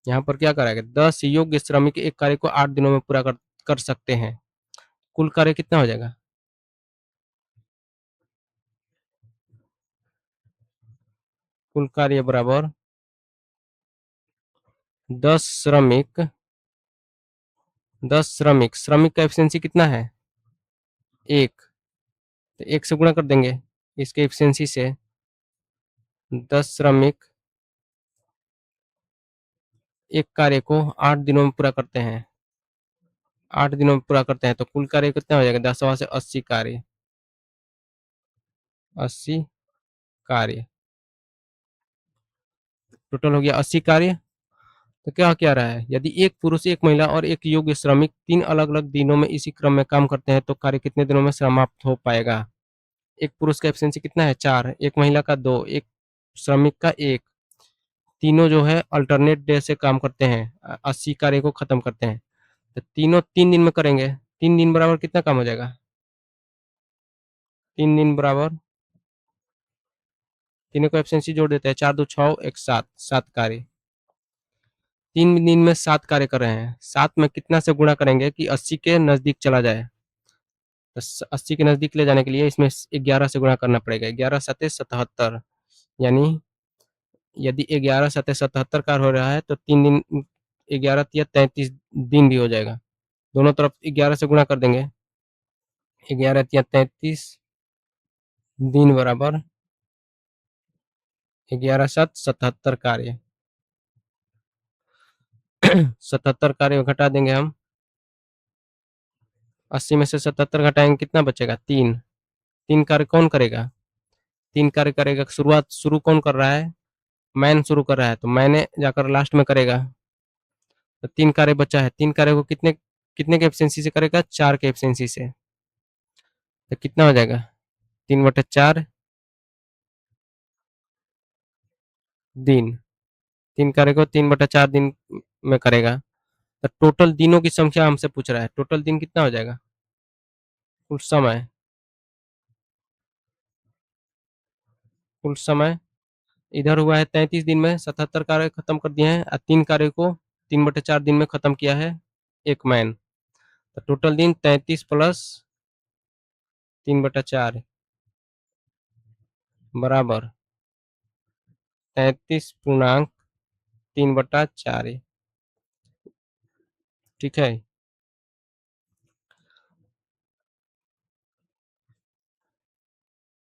यहाँ पर क्या कराएगा? 10 योग्य श्रमिक एक कार्य को 8 दिनों में पूरा कर सकते हैं। कुल कार्य कितना हो जाएगा? कुल कार्य बराबर 10 श्रमिक, 10 श्रमिक, श्रमिक का एफिशिएंसी कितना है? 1, तो 1 से गुणा कर देंगे इसके एफिशिएंसी से। 10 श्रमिक एक कार्य को 8 दिनों में पूरा करते हैं, 8 दिनों में पूरा करते हैं तो कुल कार्य कितना हो जाएगा? 10वां से 80 कार्य, 80 कार्य, टोटल हो गया 80 कार्य। तो क्या रहा है, यदि एक पुरुष, एक महिला और एक योग्य श्रमिक 3 अलग-अलग दिनों में इसी क्रम में काम करते हैं तो कार्य कितने दिनों में समाप्त हो पाएगा? एक पुरुष का एफिशिएंसी कितना है? 4, एक महिला का 2, एक श्रमिक का 1, तीनों जो है अल्टरनेट डे से काम करते हैं, 80 कार्य को खत्म करते हैं। तो तीनों 3 दिन में करेंगे, 3 दिन बराबर कितना काम हो जाएगा? 3 दिन बराबर, तीनों को एफिशिएंसी जोड़ देते हैं, 4 2 6 1 7, 7 कार्य। 3 दिन में 7 कार्य कर रहे हैं, 7 में कितना से गुणा करेंगे कि 80 के नजदीक चला जाए? तो 80 के नजदीक ले जाने के लिए इसमें 11 से गुणा करना पड़ेगा। 11 सते 77, यानी यदि 11 सते 77 कार्य हो रहा है तो 3 दिन, 11 तिया 33 दिन भी हो जाएगा। दोनों तरफ 11 से गुणा कर देंगे, 11 तिया 33 दिन बराबर 11 7 77 कार्य। 77 कार्य घटा देंगे हम, 80 में से 77 घटाएंगे कितना बचेगा? 3। 3 कार्य कौन करेगा? 3 कार्य करेगा, शुरू कौन कर रहा है? मैन शुरू कर रहा है तो मैंने जाकर लास्ट में करेगा। तो 3 कार्य बचा है, 3 कार्य को कितने कितने के एफिशिएंसी से करेगा? 4 के एफिशिएंसी से। तो कितना हो जाएगा? 3/4 दिन। 3 कार्य को 3/4 दिन में करेगा। तो टोटल दिनों की संख्या हमसे पूछ रहा है, टोटल दिन कितना हो जाएगा? कुल समय इधर हुआ है 33 दिन में 77 कार्य खत्म कर दिए हैं और 3 कार्य को 3/4 दिन में खत्म किया है एक मैन। तो टोटल दिन 33 प्लस 3/4 बराबर 33.3/4। ठीक है,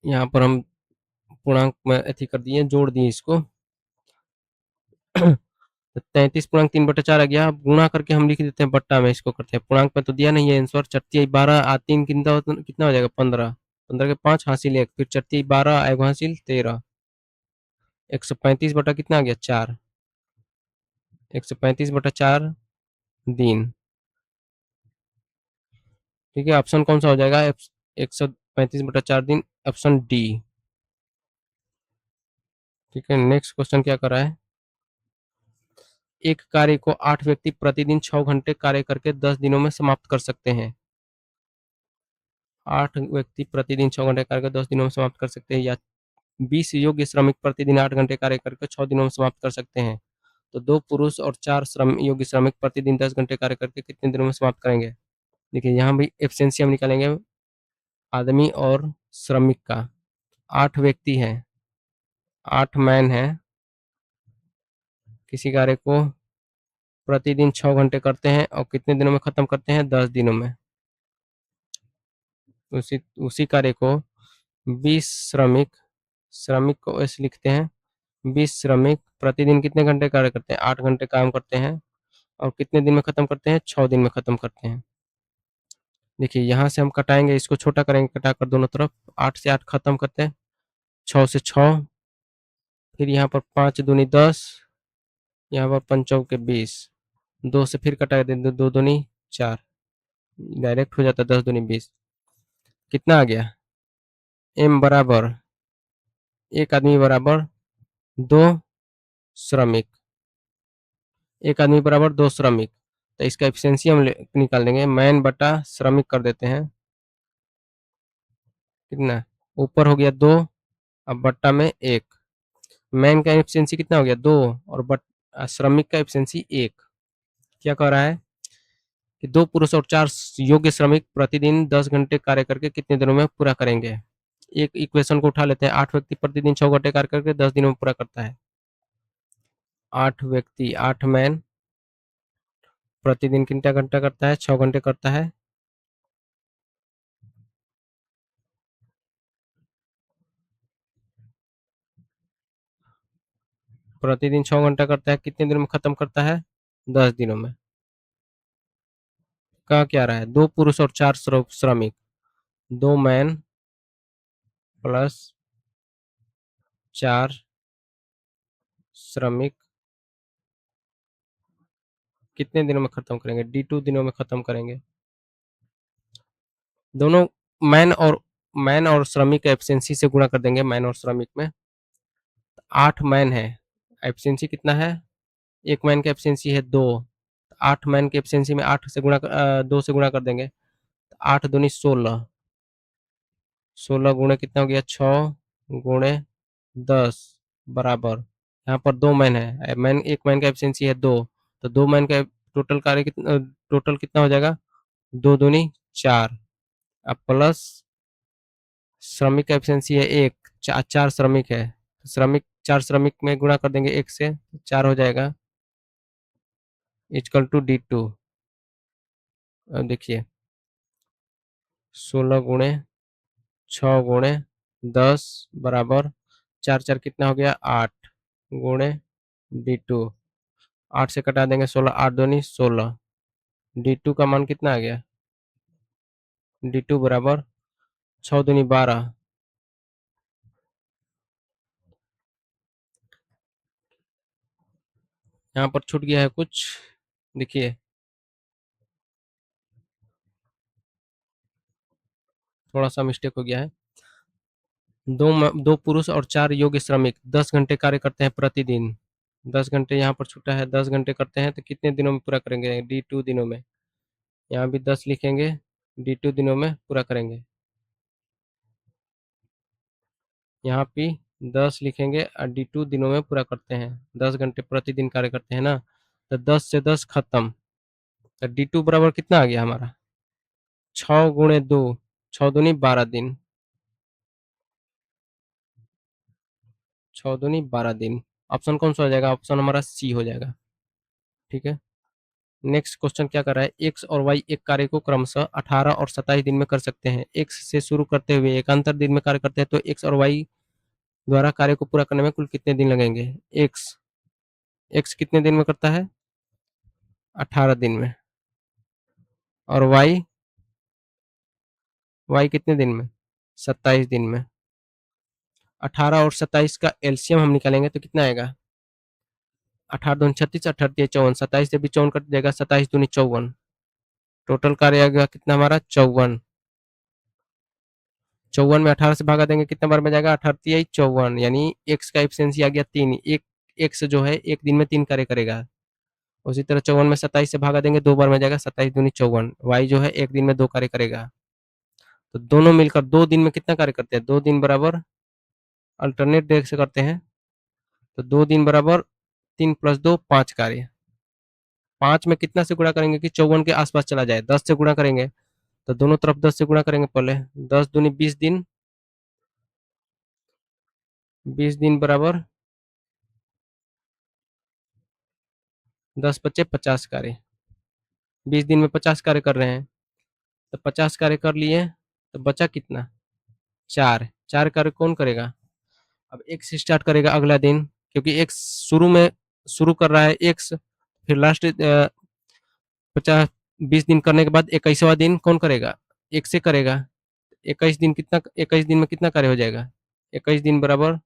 यहाँ पर हम पूर्णांक में अथी कर दिए, जोड़ दिए इसको। 33.3/4 आ गया। अब गुणा करके हम लिख देते हैं बट्टा में, इसको करते हैं पूर्णांक में तो दिया नहीं है आंसर। 4×12 आ 3 कितना हो जाएगा? 15, 15 के 5 हासिल 1, फिर 4×12 आएगा हासिल 13, 135 बटा कितना आ गया? 4, 135/4 दिन। ठीक है, ऑप्शन कौन सा हो जाएगा? 135/4 दिन, ऑप्शन डी। ठीक है, नेक्स्ट क्वेश्चन क्या कर रहा है, एक कार्य को 8 व्यक्ति प्रतिदिन 6 घंटे कार्य करके 10 दिनों में समाप्त कर सकते हैं। 8 व्यक्ति प्रतिदिन 6 घंटे कार्य कर 10 दिनों में समाप्त कर सकते हैं, या 20 योग्य श्रमिक प्रतिदिन 8 घंटे कार्य करके 6 दिनों में समाप्त कर सकते हैं। तो 2 पुरुष और 4 योग्य श्रमिक प्रतिदिन 10 घंटे कार्य करके कितने दिनों में समाप्त करेंगे? देखिए यहाँ भी एफिशिएंसी हम निकालेंगे आदमी और श्रमिक का। 8 व्यक्ति हैं, 8 मैन हैं, किसी कार्य को प्रतिदिन 6 घंटे करते हैं और कितने दिनों में खत्म करते हैं? 10 दिनों में। उसी कार्य को 20 श्रमिक, श्रमिक को ऐसे लिखते हैं, 20 श्रमिक प्रतिदिन कितने घंटे कार्य करते हैं? 8 घंटे काम करते हैं और कितने दिन में खत्म करते हैं? 6 दिन में खत्म करते हैं। देखिए यहाँ से हम कटाएंगे, इसको छोटा करेंगे कटाकर दोनों तरफ, 8 से 8 खत्म करते हैं, 6 से 6, फिर यहाँ पर 5 दूनी 10, यहाँ पर 5 चौके 20, 2 से फिर कटा देंगे, 2 दूनी 4, डायरेक्ट हो जाता है 10 दूनी 20। कितना आ गया? एम बराबर एक आदमी बराबर 2 श्रमिक, एक आदमी बराबर 2 श्रमिक। तो इसका एफिशिएंसी हम निकाल देंगे, मैन बटा श्रमिक कर देते हैं, कितना ऊपर हो गया 2, अब बट्टा में 1। मैन का एफिशिएंसी कितना हो गया? 2 और श्रमिक का एफिशिएंसी 1। क्या कह रहा है कि 2 पुरुष और 4 योग्य श्रमिक प्रतिदिन 10 घंटे कार्य करके कितने दिनों में पूरा करेंगे? एक इक्वेशन को उठा लेते हैं, 8 व्यक्ति प्रतिदिन 6 घंटे कार्य करके 10 दिनों में पूरा करता है। 8 व्यक्ति, 8 मैन प्रतिदिन कितना घंटा करता है? 6 घंटे करता है। प्रतिदिन 6 घंटा करता है, कितने दिनों में खत्म करता है? 10 दिनों में। कहा क्या रहा है? 2 पुरुष और 4 श्रमिक, 2 मैन प्लस 4 श्रमिक कितने दिनों में खत्म करेंगे? D2 दिनों में खत्म करेंगे। दोनों मैन और श्रमिक का एफिशिएंसी से गुणा कर देंगे, मैन और श्रमिक में। 8 मैन है, एफिशिएंसी कितना है? एक मैन का एफिशिएंसी है 2, 8 मैन की एफिशिएंसी में 8 से गुणा 2 से गुणा कर देंगे, 8 दूनी 16, 16 गुणे कितना हो गया? 6 गुणे 10 बराबर, यहाँ पर 2 मैन है, मैन एक मैन का एफिशिएंसी है 2, तो 2 मैन का टोटल कार्य कितना, टोटल कितना हो जाएगा? 2 दूनी 4, अब प्लस श्रमिक का एफिशिएंसी है 1, 4 श्रमिक है, श्रमिक 4 श्रमिक में गुणा कर देंगे 1 से, 4 हो जाएगा इक्वल टू D2। अब देखिए 16 गुणे 6 गुणे 10 बराबर 4 4 कितना हो गया? 8 गुणे D2, 8 से कटा देंगे 16, 8 दूनी 16, D2 का मान कितना आ गया? D2 बराबर 6 दूनी 12, यहाँ पर छूट गया है कुछ, देखिए थोड़ा सा मिस्टेक हो गया है। 2 पुरुष और 4 योग्य श्रमिक 10 घंटे कार्य करते हैं प्रतिदिन, 10 घंटे यहाँ पर छूटा है, 10 घंटे करते हैं तो कितने दिनों में पूरा करेंगे? D2 दिनों में। यहाँ भी 10 लिखेंगे, D2 दिनों में पूरा करेंगे। यहाँ पे 10 लिखेंगे और D2 दिनों में पूरा करते हैं, 10 घंटे प्रतिदिन कार्य करते हैं ना, तो 10 से 10 खत्म, तो D2 बराबर कितना आ गया हमारा? 6 गुणे 2, 6 दूनी 12 दिन, 6 दूनी 12 दिन। ऑप्शन कौन सा हो जाएगा? ऑप्शन हमारा सी हो जाएगा। ठीक है, नेक्स्ट क्वेश्चन क्या कर रहा है? एक्स और वाई एक कार्य को क्रमशः 18 और 27 दिन में कर सकते हैं। एक्स से शुरू करते हुए एकांतर दिन में कार्य करते हैं, तो एक्स और वाई द्वारा कार्य को पूरा करने में कुल कितने दिन लगेंगे? एक्स एक्स कितने दिन में करता है? 18 दिन में। और वाई वाई कितने दिन में? 27 दिन में। 18 और 27 का एलसीएम हम निकालेंगे तो कितना आएगा? 18 दूनी 36, 18 तिया 54, 27 से भी 54 कट जाएगा, 27 दूनी 54, टोटल कार्य आ गया कितना हमारा? 54। 54 में 18 से भागा देंगे, कितना बार में जाएगा? 18 तिया 54, यानी एक्स का एफिशिएंसी आ गया 3। एक एक्स जो है एक दिन में 3 कार्य करेगा। उसी तरह 54 में 27 से भागा देंगे, 2 बार में जाएगा, 27 दूनी 54। वाई जो है एक दिन में 2 कार्य करेगा। तो दोनों मिलकर 2 दिन में कितना कार्य करते हैं? 2 दिन बराबर अल्टरनेट डेट से करते हैं, तो 2 दिन बराबर 3 + 2 5 कार्य। 5 में कितना से गुणा करेंगे कि 54 के आसपास चला जाए? 10 से गुणा करेंगे, तो दोनों तरफ 10 से गुणा करेंगे पहले। 10 दूनी 20 दिन, 20 दिन बराबर 10 बचे 50 कार्य। 20 दिन में 50 कार्य कर रहे हैं, तो 50 कार्य कर लिए, तो बचा कितना? 4। 4 कार्य कौन करेगा? अब एक से स्टार्ट करेगा अगला दिन, क्योंकि एक शुरू में शुरू कर रहा है एक, फिर लास्ट 50 20 दिन करने के बाद 21वां दिन कौन करेगा? एक से करेगा। 21 दिन कितना, 21 दिन में कितना कार्य हो जाएगा? 21 दिन बराबर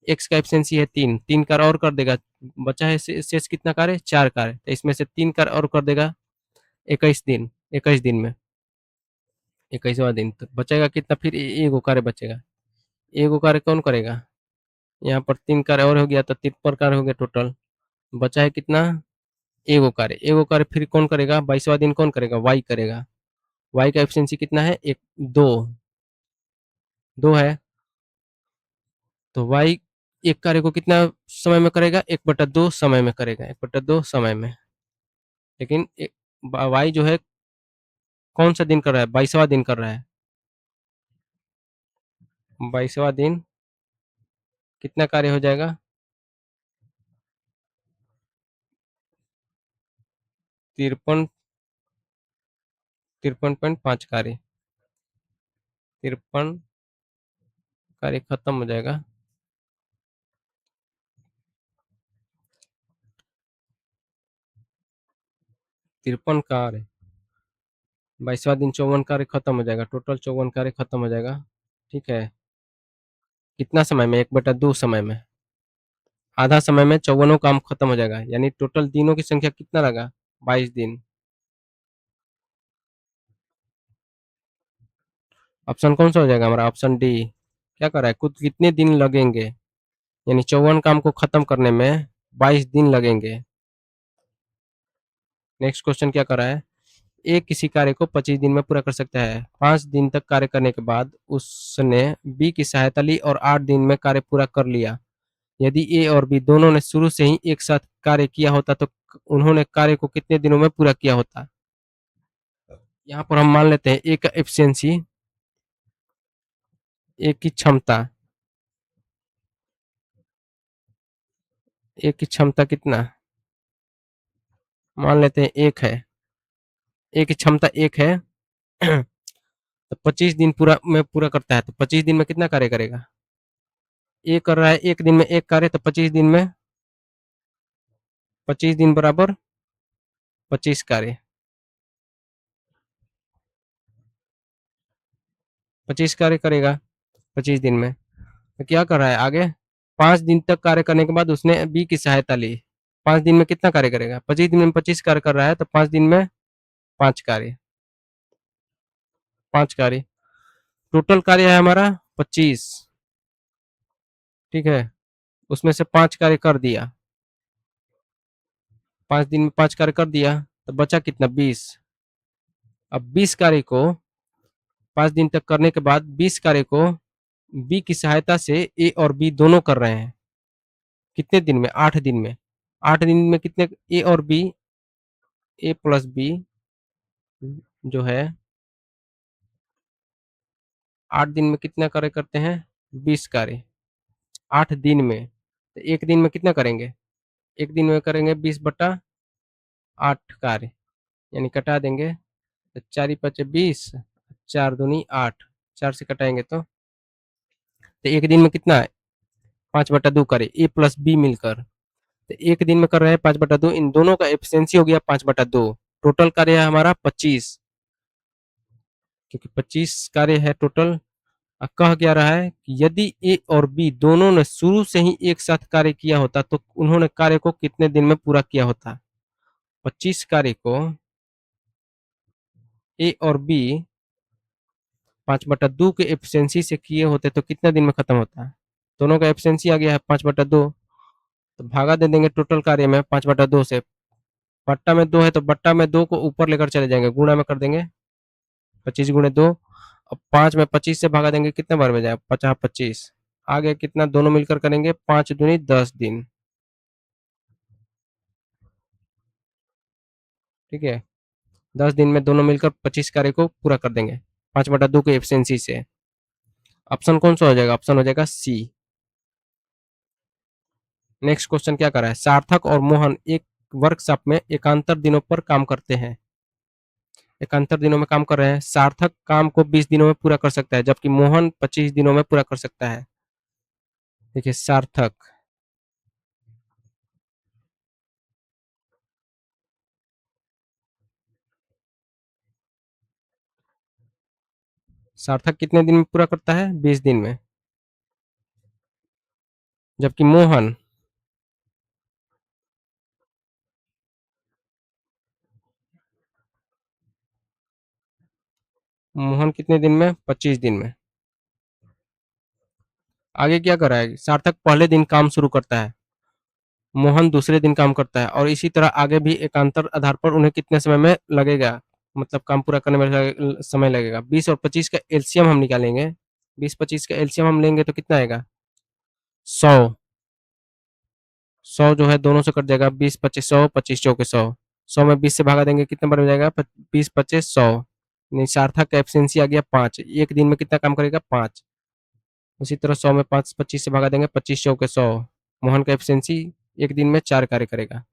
एक्स का एफिशिएंसी है 3, 3 कार्य और कर देगा। बचा है शेष कितना कार्य? 4 कार्य। तो इसमें से 3 कार्य और कर देगा 21 दिन, 21 दिन में 21वां दिन, तो बचेगा कितना? फिर एगो कार्य बचेगा। एगो कार्य कौन करेगा? यहाँ पर 3 कार्य और हो गया, तो 53 कार्य हो गया टोटल। बचा है कितना? एगो कार्य। एगो कार्य फिर कौन करेगा? 22वां दिन कौन करेगा? वाई करेगा। वाई का एफिशिएंसी कितना है? एक, दो, दो है। तो वाई एक कार्य को कितना समय में करेगा? 1/2 समय में करेगा, 1/2 समय में। लेकिन वाई जो है कौन सा दिन कर रहा है? 22वां दिन कर रहा है। 22वां दिन कितना कार्य हो जाएगा? 53 53.5 कार्य। 53 कार्य खत्म हो जाएगा। 53 कार्य, 22वां दिन 54 कार्य खत्म हो जाएगा, टोटल 54 कार्य खत्म हो जाएगा। ठीक है। कितना समय में? 1/2 समय में। आधा समय में 54 काम खत्म हो जाएगा, यानी टोटल दिनों की संख्या कितना लगा? 22 दिन। ऑप्शन कौन सा हो जाएगा हमारा? Option D. क्या कर रहा है? कुछ कितने दिन लगेंगे, यानी 54 काम को खत्म करने में 22 दिन लगेंगे। नेक्स्ट क्वेश्चन क्या कर रहा है? ए किसी कार्य को 25 दिन में पूरा कर सकता है। 5 दिन तक कार्य करने के बाद उसने बी की सहायता ली और 8 दिन में कार्य पूरा कर लिया। यदि ए और बी दोनों ने शुरू से ही एक साथ कार्य किया होता तो उन्होंने कार्य को कितने दिनों में पूरा किया होता? यहाँ पर हम मान लेते हैं ए का एफिशिएंसी, ए की क्षमता, ए की क्षमता कितना मान लेते हैं? 1 है। ए की क्षमता 1 है। तो 25 दिन पूरा में पूरा करता है, तो 25 दिन में कितना कार्य करेगा? ए कर रहा है एक दिन में एक कार्य, तो 25 दिन में 25 दिन बराबर 25 कार्य। 25 कार्य करेगा 25 दिन में। तो क्या कर रहा है आगे? 5 दिन तक कार्य करने के बाद उसने बी की सहायता ली। 5 दिन में कितना कार्य करेगा? 25 दिन में 25 कार्य कर रहा है, तो 5 दिन में 5 कार्य, 5 कार्य। टोटल कार्य है हमारा 25। ठीक है। उसमें से 5 कार्य कर दिया, 5 दिन में 5 कार्य कर दिया, तो बचा कितना? 20। अब 20 कार्य को 5 दिन तक करने के बाद 20 कार्य को बी की सहायता से ए और बी दोनों कर रहे हैं। कितने दिन में? 8 दिन में। 8 दिन में कितने? ए और बी, ए प्लस बी जो है 8 दिन में कितना कार्य करते हैं? 20 कार्य 8 दिन में। तो एक दिन में कितना करेंगे? एक दिन में करेंगे 20/8 कार्य, यानी कटा देंगे, तो 4 ही पचे 20, 4 दूनी 8, 4 से कटाएंगे तो एक दिन में कितना है? 5/2 कार्य ए प्लस बी मिलकर। तो एक दिन में कर रहे हैं 5/2, इन दोनों का एफिशिएंसी हो गया 5/2। टोटल कार्य है हमारा 25, क्योंकि 25 कार्य है टोटल। कह क्या रहा है कि यदि ए और बी दोनों ने शुरू से ही एक साथ कार्य किया होता तो उन्होंने कार्य को कितने दिन में पूरा किया होता? 25 कार्य को ए और बी 5/2 के एफिशिएंसी से किए होते तो कितने दिन में खत्म होता? दोनों का एफिशिएंसी आ गया है 5/2, तो भागा दे देंगे टोटल कार्य में 5/2 से। बट्टा में 2 है, तो बट्टा में 2 को ऊपर लेकर चले जाएंगे, गुणा में कर देंगे 25 गुणे 2। अब 5 में 25 से भागा देंगे, कितने बार में जाएगा? 50 25। आगे कितना? दोनों मिलकर करेंगे 5 दूनी 10 दिन। ठीक है, 10 दिन में दोनों मिलकर 25 कार्य को पूरा कर देंगे 5/2 की एफिशिएंसी से। ऑप्शन कौन सा हो जाएगा? ऑप्शन हो जाएगा सी। नेक्स्ट क्वेश्चन क्या कर रहा है? सार्थक और मोहन एक वर्कशॉप में एकांतर दिनों पर काम करते हैं। एकांतर दिनों में काम कर रहे हैं। सार्थक काम को 20 दिनों में पूरा कर सकता है, जबकि मोहन 25 दिनों में पूरा कर सकता है। देखिए, सार्थक सार्थक कितने दिन में पूरा करता है? 20 दिन में। जबकि मोहन मोहन कितने दिन में? 25 दिन में। आगे क्या कर रहा है? सार्थक पहले दिन काम शुरू करता है, मोहन दूसरे दिन काम करता है, और इसी तरह आगे भी एकांतर आधार पर उन्हें कितने समय में लगेगा, मतलब काम पूरा करने में समय लगेगा। 20 और 25 का एलसीएम हम निकालेंगे। 20-25 का एलसीएम हम लेंगे तो कितना आएगा? 100। 100 जो है दोनों से कट जाएगा। 20-25 100, 25 चौके 100। 100 में 20 से भागा देंगे, कितना बन जाएगा? 20-25 100। नहीं, सार्थक का एफिशिएंसी आ गया 5। एक दिन में कितना काम करेगा? 5। उसी तरह 100 में 5 25 से भगा देंगे, 25 चौके 100। मोहन का एफिशिएंसी एक दिन में 4 कार्य करेगा।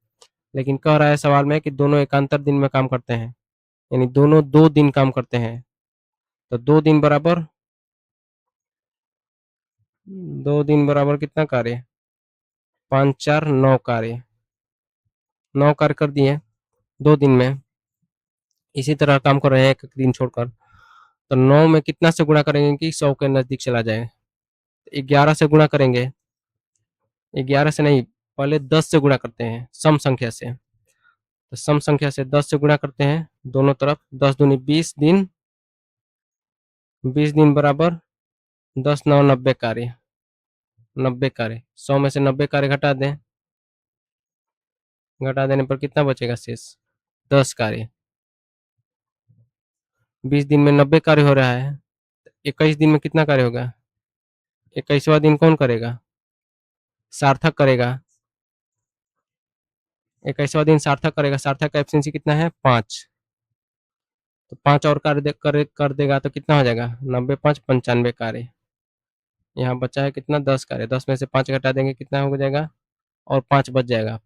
लेकिन कह रहा है सवाल में कि दोनों एकांतर दिन में काम करते हैं, यानी दोनों 2 दिन काम करते हैं। तो 2 दिन बराबर 2 दिन बराबर कितना कार्य? 5 4 9 कार्य। 9 कार्य कर दिए 2 दिन में। इसी तरह काम कर रहे हैं एक एक दिन छोड़कर। तो 9 में कितना से गुणा करेंगे कि 100 के नजदीक चला जाए? 11 से गुणा करेंगे। 11 से नहीं, पहले 10 से गुणा करते हैं सम संख्या से। तो सम संख्या से 10 से गुणा करते हैं दोनों तरफ। 10 दूनी 20 दिन। 20 दिन बराबर 10 9 90 कार्य। 90 कार्य। 100 में से 90 कार्य घटा दें। घटा देने पर कितना बचेगा शेष? 10 कार्य। 20 दिन में 90 कार्य हो रहा है। 21 दिन में कितना कार्य होगा? 21वां दिन कौन करेगा? सार्थक करेगा। 21वां दिन सार्थक करेगा। सार्थक का एफिशिएंसी कितना है? 5। तो 5 और कार्य कर देगा तो कितना हो जाएगा? 90 5 95 कार्य। यहाँ बचा है कितना? 10 कार्य। 10 में से 5 घटा देंगे, कितना हो जाएगा? और 5 बच जाएगा।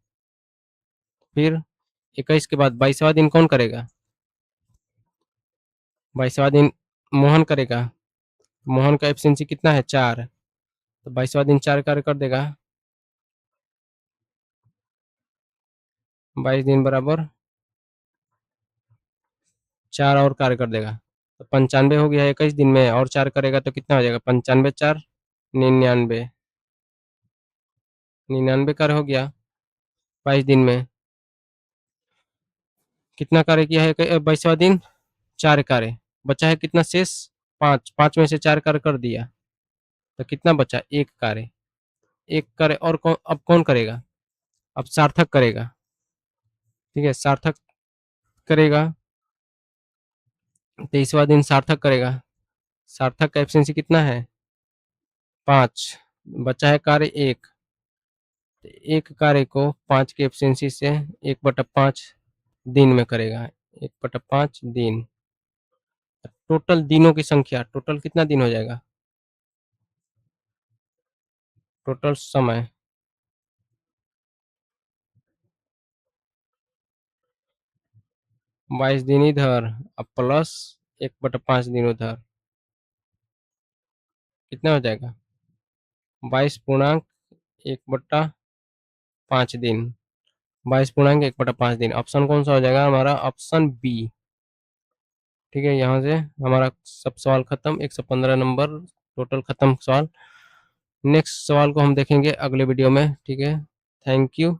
फिर 21 के बाद 22वां दिन कौन करेगा? 22वां दिन मोहन करेगा। मोहन का एफिशिएंसी कितना है? 4। तो 22वां दिन 4 कार्य कर देगा। 22 दिन बराबर 4 और कार्य कर देगा। तो 95 हो गया 21 दिन में, और 4 करेगा तो कितना हो जाएगा? 95 4 99। 99 कार्य हो गया 22 दिन में। कितना कार्य किया है 22वां दिन? 4 कार्य। बचा है कितना शेष? 5। 5 में से 4 कार्य कर दिया तो कितना बचा? 1 कार्य। 1 कार्य और अब कौन करेगा? अब सार्थक करेगा। ठीक है, सार्थक करेगा। 23वां दिन सार्थक करेगा। सार्थक का एफिशिएंसी कितना है? 5। बचा है कार्य 1। एक कार्य को 5 की एफिशिएंसी से 1/5 दिन में करेगा। 1/5 दिन। टोटल दिनों की संख्या, टोटल कितना दिन हो जाएगा? टोटल समय 22 दिन इधर, अब प्लस 1/5 दिन उधर, कितना हो जाएगा? 22.1/5 दिन। 22.1/5 दिन। ऑप्शन कौन सा हो जाएगा हमारा? Option B. ठीक है, यहाँ से हमारा सब सवाल खत्म। 115 नंबर टोटल खत्म सवाल। नेक्स्ट सवाल को हम देखेंगे अगले वीडियो में। ठीक है, थैंक यू।